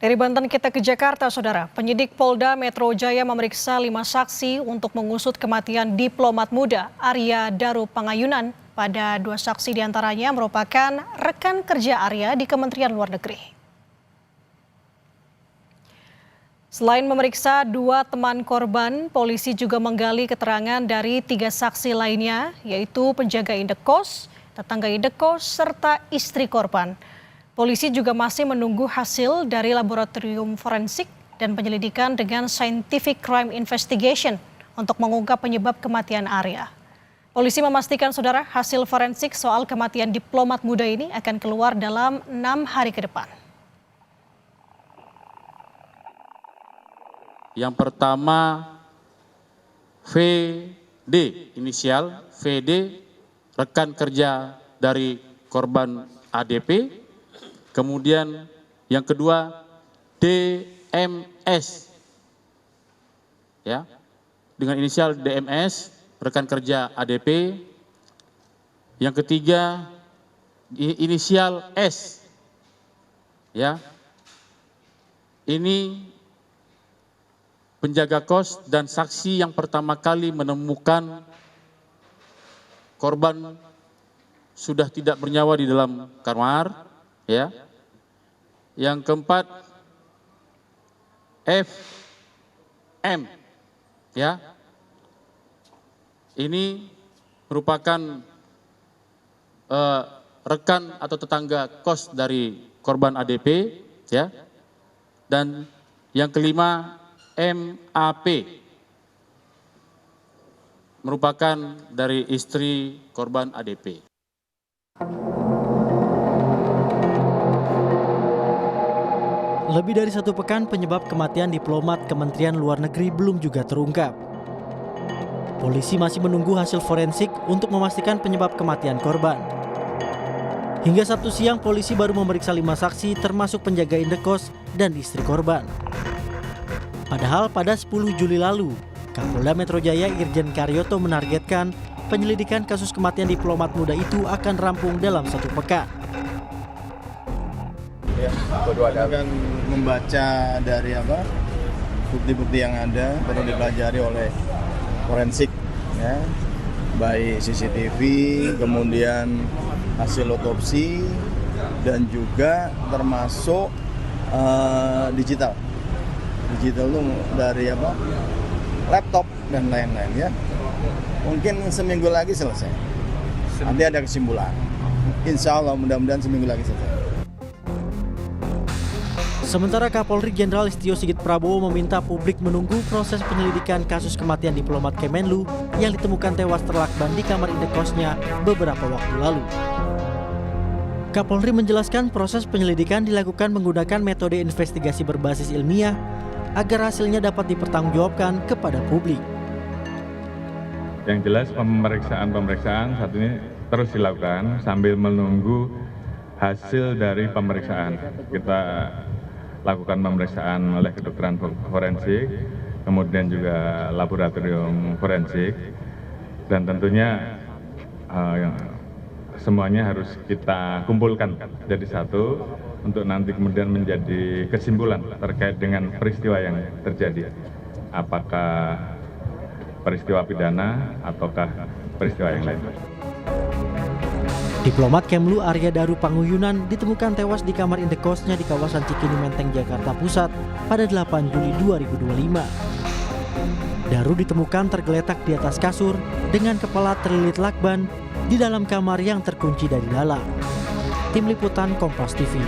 Dari Banten kita ke Jakarta, Saudara. Penyidik Polda Metro Jaya memeriksa 5 saksi untuk mengusut kematian diplomat muda Arya Daru Pangayunan. Pada 2 saksi diantaranya merupakan rekan kerja Arya di Kementerian Luar Negeri. Selain memeriksa 2 teman korban, polisi juga menggali keterangan dari 3 saksi lainnya, yaitu penjaga indekos, tetangga indekos, serta istri korban. Polisi juga masih menunggu hasil dari laboratorium forensik dan penyelidikan dengan Scientific Crime Investigation untuk mengungkap penyebab kematian Arya. Polisi memastikan, Saudara, hasil forensik soal kematian diplomat muda ini akan keluar dalam 6 hari ke depan. Yang pertama, VD, inisial VD, rekan kerja dari korban ADP. Kemudian yang kedua DMS, ya, dengan inisial DMS, rekan kerja ADP. Yang ketiga inisial S, ya, ini penjaga kos dan saksi yang pertama kali menemukan korban sudah tidak bernyawa di dalam kamar. Ya, yang keempat FM, ya, ini merupakan rekan atau tetangga kos dari korban ADP, ya, dan yang kelima MAP, merupakan dari istri korban ADP. Lebih dari 1 pekan penyebab kematian diplomat Kementerian Luar Negeri belum juga terungkap. Polisi masih menunggu hasil forensik untuk memastikan penyebab kematian korban. Hingga Sabtu siang polisi baru memeriksa 5 saksi termasuk penjaga indekos dan istri korban. Padahal pada 10 Juli lalu, Kapolda Metro Jaya Irjen Karyoto menargetkan penyelidikan kasus kematian diplomat muda itu akan rampung dalam 1 pekan. Akan membaca dari bukti-bukti yang ada perlu dipelajari oleh forensik, ya, baik CCTV, kemudian hasil otopsi, dan juga termasuk digital itu dari laptop dan lain-lain, ya. Mungkin seminggu lagi selesai. Nanti ada kesimpulan. Insya Allah mudah-mudahan seminggu lagi selesai. Sementara Kapolri Jenderal Listio Sigit Prabowo meminta publik menunggu proses penyelidikan kasus kematian diplomat Kemenlu yang ditemukan tewas terlakban di kamar indekosnya beberapa waktu lalu. Kapolri menjelaskan proses penyelidikan dilakukan menggunakan metode investigasi berbasis ilmiah agar hasilnya dapat dipertanggungjawabkan kepada publik. Yang jelas pemeriksaan saat ini terus dilakukan sambil menunggu hasil dari pemeriksaan. Kita lakukan pemeriksaan oleh kedokteran forensik, kemudian juga laboratorium forensik, dan tentunya semuanya harus kita kumpulkan jadi satu untuk nanti kemudian menjadi kesimpulan terkait dengan peristiwa yang terjadi. Apakah peristiwa pidana ataukah peristiwa yang lain. Diplomat Kemlu Arya Daru Pangayunan ditemukan tewas di kamar indekosnya di kawasan Cikini Menteng, Jakarta Pusat pada 8 Juli 2025. Daru ditemukan tergeletak di atas kasur dengan kepala terlilit lakban di dalam kamar yang terkunci dari dalam. Tim Liputan Kompas TV.